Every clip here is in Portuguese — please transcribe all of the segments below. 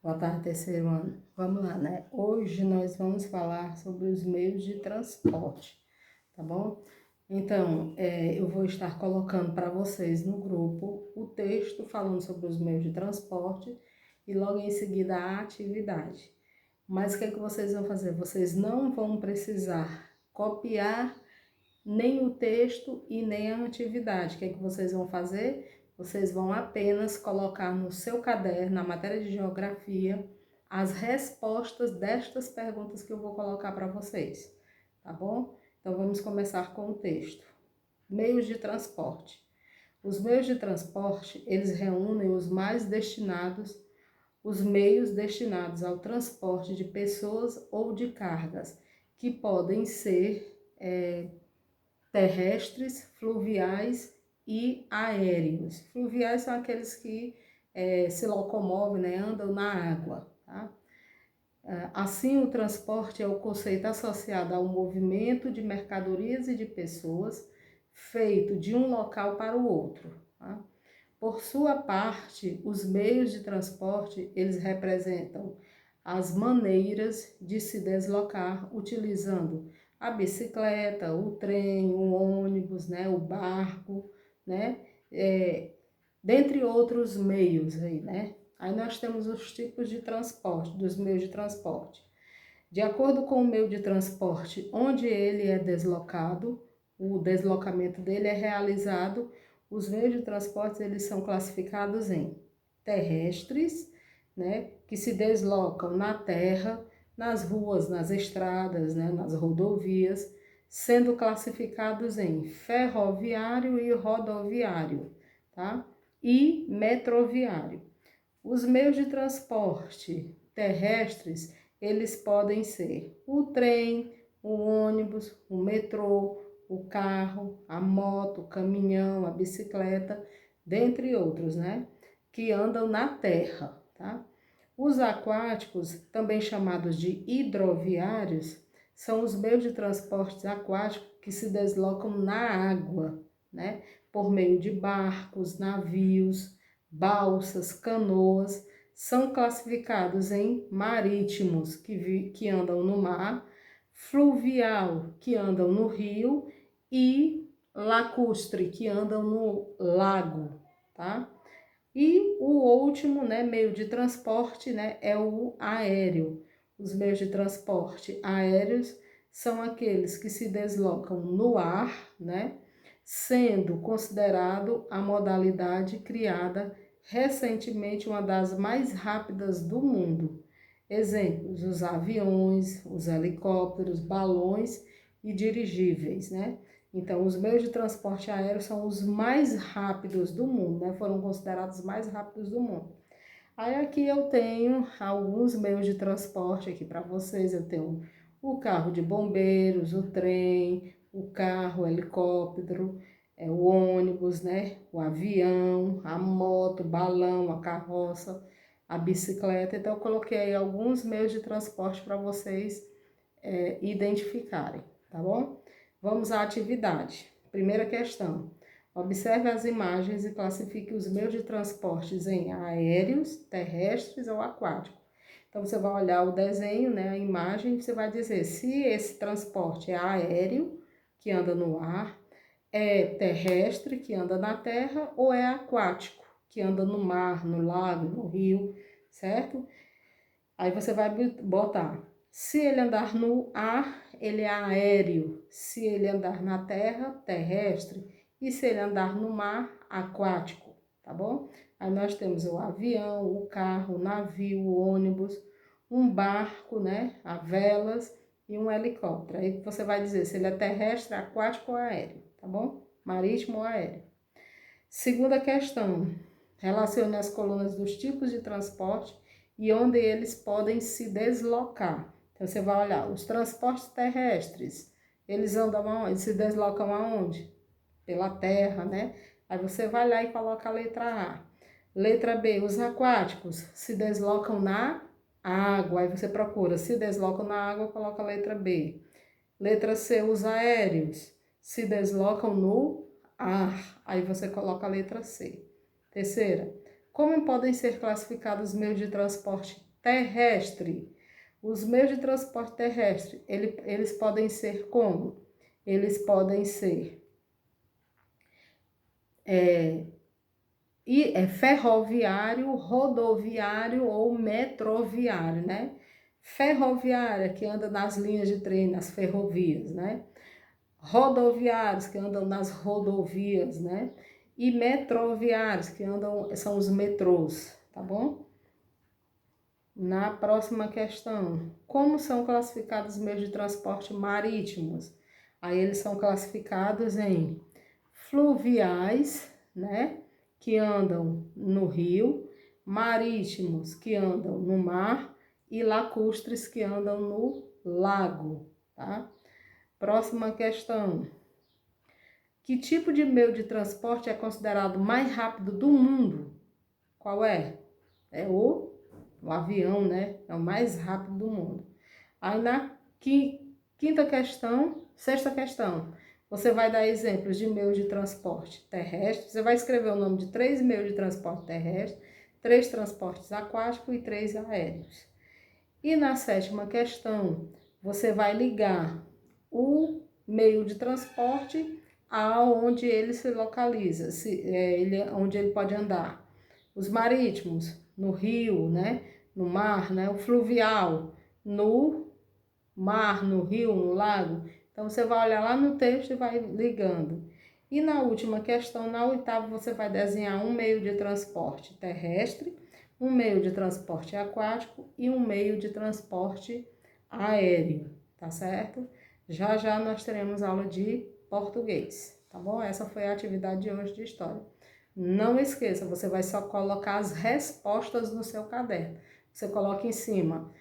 Boa tarde, terceiro ano. Vamos lá, né? Hoje nós vamos falar sobre os meios de transporte, tá bom? Então, eu vou estar colocando para vocês no grupo o texto falando sobre os meios de transporte e logo em seguida a atividade. Mas o que é que vocês vão fazer? Vocês não vão precisar copiar nem o texto e nem a atividade. O que é que vocês vão fazer? Vocês vão apenas colocar no seu caderno, na matéria de geografia, as respostas destas perguntas que eu vou colocar para vocês, tá bom? Então vamos começar com o texto. Meios de transporte. Os meios de transporte, eles reúnem os meios destinados ao transporte de pessoas ou de cargas, que podem ser terrestres, fluviais e aéreos. Fluviais são aqueles que se locomovem, né, andam na água. Tá? Assim, o transporte é o conceito associado ao movimento de mercadorias e de pessoas feito de um local para o outro. Tá? Por sua parte, os meios de transporte, eles representam as maneiras de se deslocar utilizando a bicicleta, o trem, o ônibus, né, o barco, né, dentre outros meios aí, né. Aí nós temos os tipos de transporte, dos meios de transporte. De acordo com o meio de transporte onde ele é deslocado, o deslocamento dele é realizado, os meios de transporte eles são classificados em terrestres, né, que se deslocam na terra, nas ruas, nas estradas, né, nas rodovias, sendo classificados em ferroviário e rodoviário, tá? E metroviário. Os meios de transporte terrestres, eles podem ser o trem, o ônibus, o metrô, o carro, a moto, o caminhão, a bicicleta, dentre outros, né? Que andam na terra, tá? Os aquáticos, também chamados de hidroviários, são os meios de transporte aquático que se deslocam na água, né? Por meio de barcos, navios, balsas, canoas, são classificados em marítimos, que andam no mar, fluvial, que andam no rio, e lacustre, que andam no lago, tá? E o último, né, meio de transporte, né, é o aéreo. Os meios de transporte aéreos são aqueles que se deslocam no ar, né, sendo considerado a modalidade criada recentemente uma das mais rápidas do mundo. Exemplos: os aviões, os helicópteros, balões e dirigíveis, né? Então, os meios de transporte aéreo são os mais rápidos do mundo, né? Foram considerados os mais rápidos do mundo. Aí aqui eu tenho alguns meios de transporte aqui para vocês. Eu tenho o carro de bombeiros, o trem, o carro, o helicóptero, o ônibus, né? O avião, a moto, o balão, a carroça, a bicicleta. Então eu coloquei aí alguns meios de transporte para vocês identificarem, tá bom? Vamos à atividade. Primeira questão. Observe as imagens e classifique os meios de transportes em aéreos, terrestres ou aquáticos. Então, você vai olhar o desenho, né, a imagem, e você vai dizer se esse transporte é aéreo, que anda no ar, é terrestre, que anda na terra, ou é aquático, que anda no mar, no lago, no rio, certo? Aí você vai botar, se ele andar no ar, ele é aéreo. Se ele andar na terra, terrestre. E se ele andar no mar, aquático, tá bom? Aí nós temos o avião, o carro, o navio, o ônibus, um barco, né, a velas e um helicóptero. Aí você vai dizer se ele é terrestre, aquático ou aéreo, tá bom? Marítimo ou aéreo. Segunda questão, relacione as colunas dos tipos de transporte e onde eles podem se deslocar. Então, você vai olhar, os transportes terrestres, eles andam aonde? Eles se deslocam aonde? Pela terra, né? Aí você vai lá e coloca a letra A. Letra B, os aquáticos se deslocam na água. Aí você procura, se deslocam na água, coloca a letra B. Letra C, os aéreos se deslocam no ar. Aí você coloca a letra C. Terceira, como podem ser classificados os meios de transporte terrestre. Os meios de transporte terrestre, eles podem ser como? Eles podem ser ferroviário, rodoviário ou metroviário, né? Ferroviária, que anda nas linhas de trem, nas ferrovias, né? Rodoviários, que andam nas rodovias, né? E metroviários, que são os metrôs, tá bom? Na próxima questão, como são classificados os meios de transporte marítimos? Aí eles são classificados em fluviais, né, que andam no rio, marítimos, que andam no mar, e lacustres, que andam no lago, tá? Próxima questão. Que tipo de meio de transporte é considerado mais rápido do mundo? Qual é? É o avião, né? É o mais rápido do mundo. Aí na sexta questão, você vai dar exemplos de meios de transporte terrestre. Você vai escrever o nome de 3 meios de transporte terrestre, 3 transportes aquáticos e 3 aéreos. E na sétima questão, você vai ligar o meio de transporte aonde ele se localiza, onde ele pode andar. Os marítimos, no rio, né? No mar, né? O fluvial, no mar, no rio, no lago. Então, você vai olhar lá no texto e vai ligando. E na última questão, na oitava, você vai desenhar um meio de transporte terrestre, um meio de transporte aquático e um meio de transporte aéreo, tá certo? Já já nós teremos aula de português, tá bom? Essa foi a atividade de hoje de história. Não esqueça, você vai só colocar as respostas no seu caderno. Você coloca em cima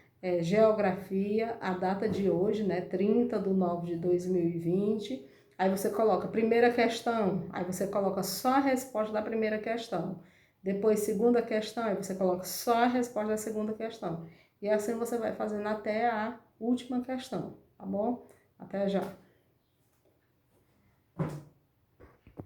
geografia, a data de hoje, né, 30/9/2020. Aí você coloca primeira questão, aí você coloca só a resposta da primeira questão. Depois, segunda questão, aí você coloca só a resposta da segunda questão. E assim você vai fazendo até a última questão, tá bom? Até já!